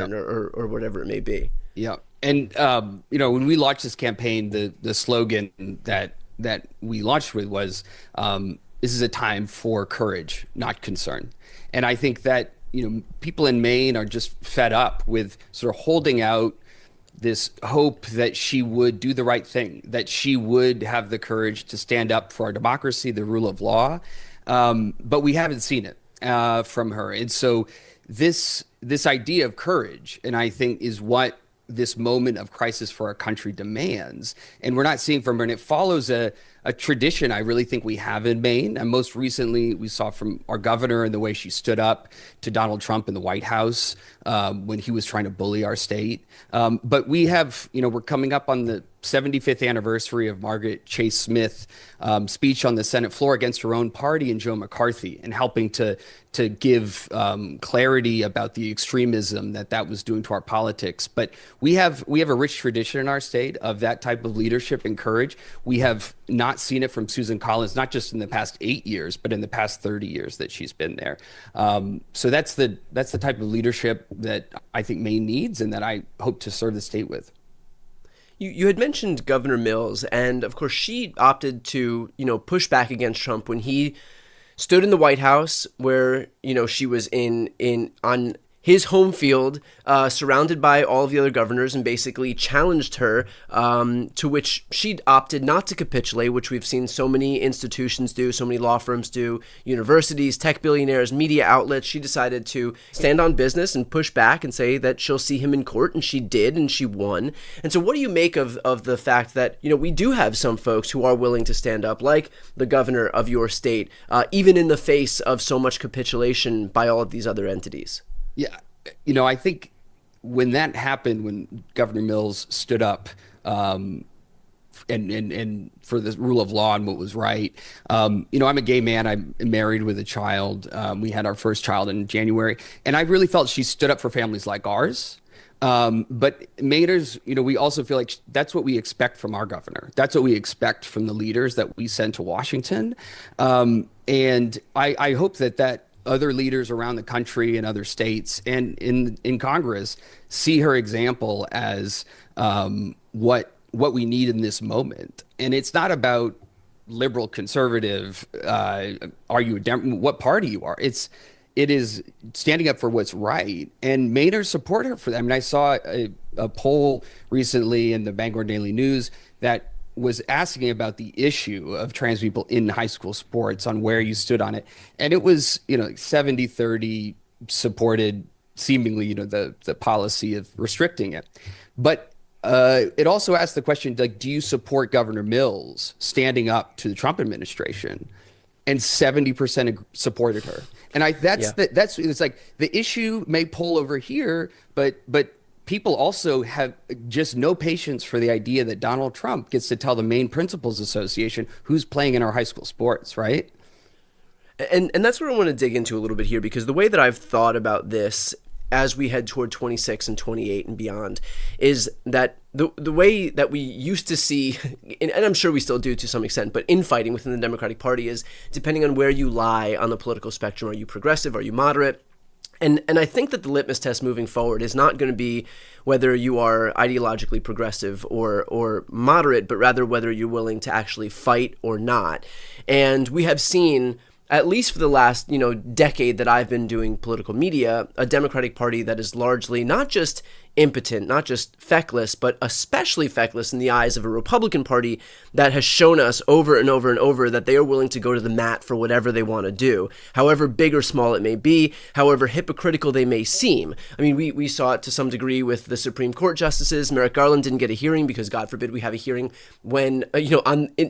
or whatever it may be. Yeah. And when we launched this campaign, the slogan that we launched with was this is a time for courage, not concern. And I think that, people in Maine are just fed up with sort of holding out this hope that she would do the right thing, that she would have the courage to stand up for our democracy, the rule of law. But we haven't seen it from her. And so this idea of courage, and I think is what this moment of crisis for our country demands. And we're not seeing from her. And it follows a tradition I really think we have in Maine. And most recently, we saw from our governor and the way she stood up to Donald Trump in the White House when he was trying to bully our state. But we have, we're coming up on the 75th anniversary of Margaret Chase Smith speech on the Senate floor against her own party and Joe McCarthy, and helping to give clarity about the extremism that was doing to our politics. But we have a rich tradition in our state of that type of leadership and courage. We have not seen it from Susan Collins, not just in the past 8 years, but in the past 30 years that she's been there. So that's the type of leadership that I think Maine needs, and that I hope to serve the state with. You had mentioned Governor Mills, and of course she opted to, push back against Trump when he stood in the White House, where, she was on his home field, surrounded by all of the other governors, and basically challenged her, to which she opted not to capitulate, which we've seen so many institutions do, so many law firms do, universities, tech billionaires, media outlets. She decided to stand on business and push back and say that she'll see him in court, and she did, and she won. And so what do you make of the fact that, we do have some folks who are willing to stand up, like the governor of your state, even in the face of so much capitulation by all of these other entities? Yeah, I think when that happened, when Governor Mills stood up and for the rule of law and what was right, I'm a gay man. I'm married with a child. We had our first child in January, and I really felt she stood up for families like ours. But Mainers, we also feel like that's what we expect from our governor. That's what we expect from the leaders that we send to Washington. And I hope that other leaders around the country and other states and in Congress see her example as what we need in this moment. And it's not about liberal, conservative, are you what party you are. It is standing up for what's right, and Mainers support her for that. I mean, I saw a poll recently in the Bangor Daily News that was asking about the issue of trans people in high school sports, on where you stood on it. And it was, 70-30 supported seemingly, the policy of restricting it. But it also asked the question, like, do you support Governor Mills standing up to the Trump administration? And 70% supported her. And it's like the issue may pull over here, but people also have just no patience for the idea that Donald Trump gets to tell the Maine Principals Association who's playing in our high school sports, right? And that's what I want to dig into a little bit here, because the way that I've thought about this as we head toward 26 and 28 and beyond is that the way that we used to see, and I'm sure we still do to some extent, but infighting within the Democratic Party is depending on where you lie on the political spectrum. Are you progressive? Are you moderate? And I think that the litmus test moving forward is not going to be whether you are ideologically progressive or moderate, but rather whether you're willing to actually fight or not. And we have seen, at least for the last, decade that I've been doing political media, a Democratic Party that is largely not just impotent, not just feckless, but especially feckless in the eyes of a Republican Party that has shown us over and over and over that they are willing to go to the mat for whatever they want to do, however big or small it may be, however hypocritical they may seem. I mean, we saw it to some degree with the Supreme Court justices. Merrick Garland didn't get a hearing because, God forbid, we have a hearing when,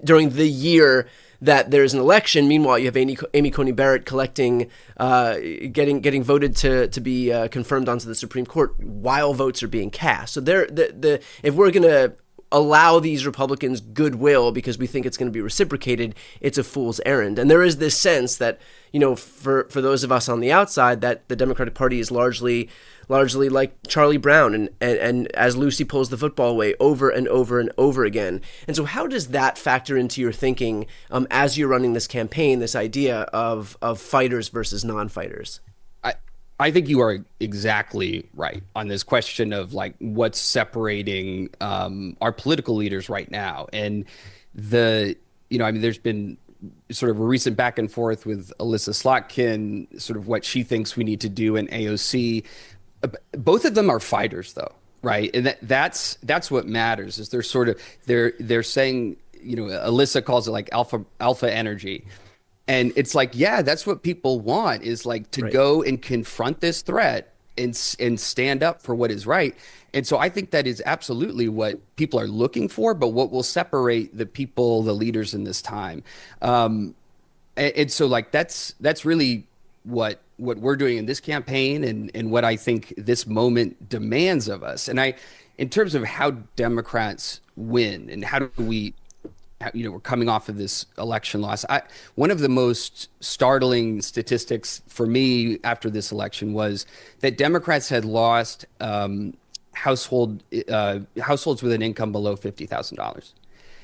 during the year that there's an election. Meanwhile, you have Amy Coney Barrett getting voted to be confirmed onto the Supreme Court while votes are being cast. So if we're going to allow these Republicans goodwill because we think it's going to be reciprocated, it's a fool's errand. And there is this sense that, for those of us on the outside, that the Democratic Party is largely like Charlie Brown and as Lucy pulls the football away over and over and over again. And so how does that factor into your thinking as you're running this campaign, this idea of fighters versus non-fighters? I think you are exactly right on this question of like what's separating our political leaders right now. And the, I mean, there's been sort of a recent back and forth with Alyssa Slotkin, sort of what she thinks we need to do in AOC. Both of them are fighters, though, right? And that's what matters. Is they're sort of they're saying, Alyssa calls it like alpha energy. And it's like, yeah, that's what people want, is like to go and confront this threat and stand up for what is right. And so I think that is absolutely what people are looking for, but what will separate the people, the leaders in this time. And so like that's really what we're doing in this campaign, and what I think this moment demands of us. And in terms of how Democrats win and how do we, we're coming off of this election loss. One of the most startling statistics for me after this election was that Democrats had lost households with an income below $50,000.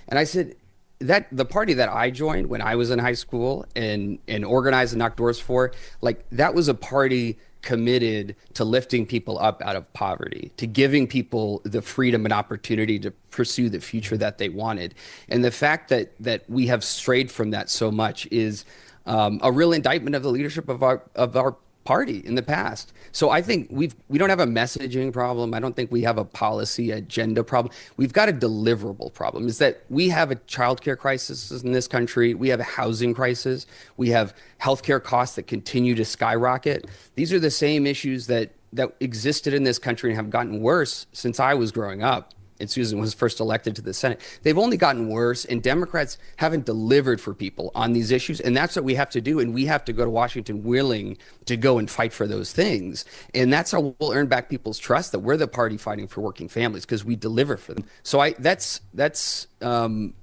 And I said, that the party that I joined when I was in high school and organized and knocked doors for, like, that was a party committed to lifting people up out of poverty, to giving people the freedom and opportunity to pursue the future that they wanted. And the fact that we have strayed from that so much is a real indictment of the leadership of our party in the past. So I think we don't have a messaging problem. I don't think we have a policy agenda problem. We've got a deliverable problem. Is that we have a childcare crisis in this country. We have a housing crisis. We have healthcare costs that continue to skyrocket. These are the same issues that existed in this country and have gotten worse since I was growing up and Susan was first elected to the Senate. They've only gotten worse, and Democrats haven't delivered for people on these issues. And that's what we have to do. And we have to go to Washington willing to go and fight for those things. And that's how we'll earn back people's trust, that we're the party fighting for working families, because we deliver for them. So that's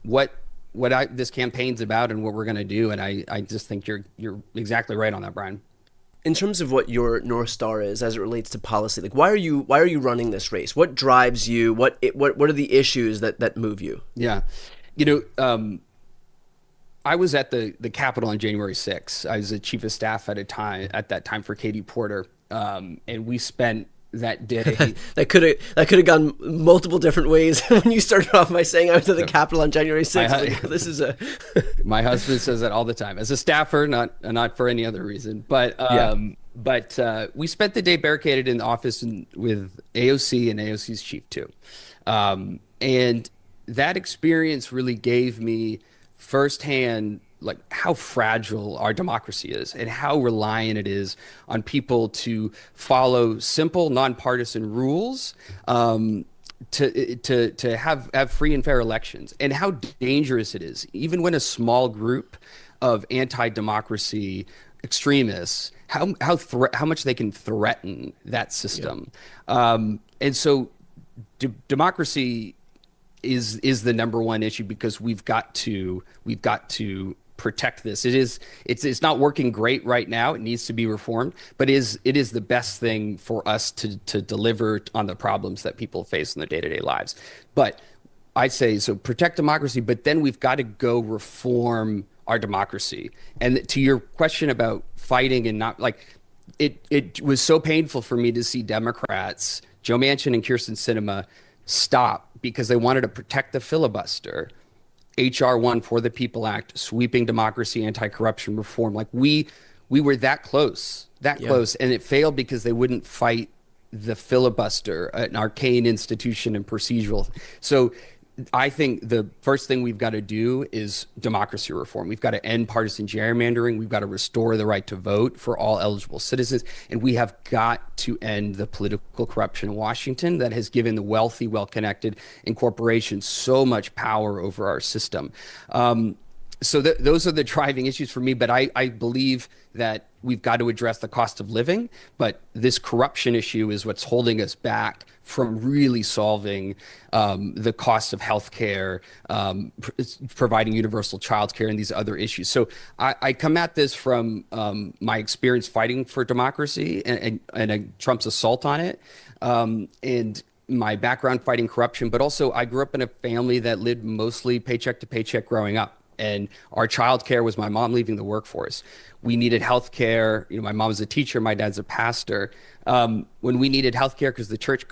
what this campaign's about and what we're going to do. And I just think you're exactly right on that, Brian. In terms of what your North Star is as it relates to policy, like why are you running this race? What drives you? What are the issues that move you? Yeah, I was at the Capitol on January 6th. I was the chief of staff at that time for Katie Porter, and we spent that day. that could have gone multiple different ways. When you started off by saying I was at the Capitol on January 6th, this is a. My husband says that all the time as a staffer, not for any other reason. But we spent the day barricaded in the office with AOC and AOC's chief too, and that experience really gave me firsthand like how fragile our democracy is and how reliant it is on people to follow simple, nonpartisan rules to have free and fair elections, and how dangerous it is, even when a small group of anti-democracy extremists, how much they can threaten that system. Yeah. And so democracy is the number one issue, because we've got to protect this. It's not working great right now. It needs to be reformed, but it is the best thing for us to deliver on the problems that people face in their day-to-day lives. But I say, so protect democracy, but then we've got to go reform our democracy. And to your question about fighting and not, like, it was so painful for me to see Democrats, Joe Manchin and Kyrsten Sinema, stop because they wanted to protect the filibuster. HR 1 for the People Act, sweeping democracy, anti-corruption reform. Like we were that close, and it failed because they wouldn't fight the filibuster, an arcane institution and procedural. So I think the first thing we've got to do is democracy reform. We've got to end partisan gerrymandering. We've got to restore the right to vote for all eligible citizens. And we have got to end the political corruption in Washington that has given the wealthy, well-connected, and corporations so much power over our system. So those are the driving issues for me. But I believe that we've got to address the cost of living. But this corruption issue is what's holding us back from really solving the cost of healthcare, providing universal childcare, and these other issues. So I come at this from my experience fighting for democracy and Trump's assault on it, and my background fighting corruption. But also, I grew up in a family that lived mostly paycheck to paycheck growing up. And our childcare was my mom leaving the workforce. We needed healthcare. You know, my mom's a teacher, my dad's a pastor. When we needed healthcare because the church couldn't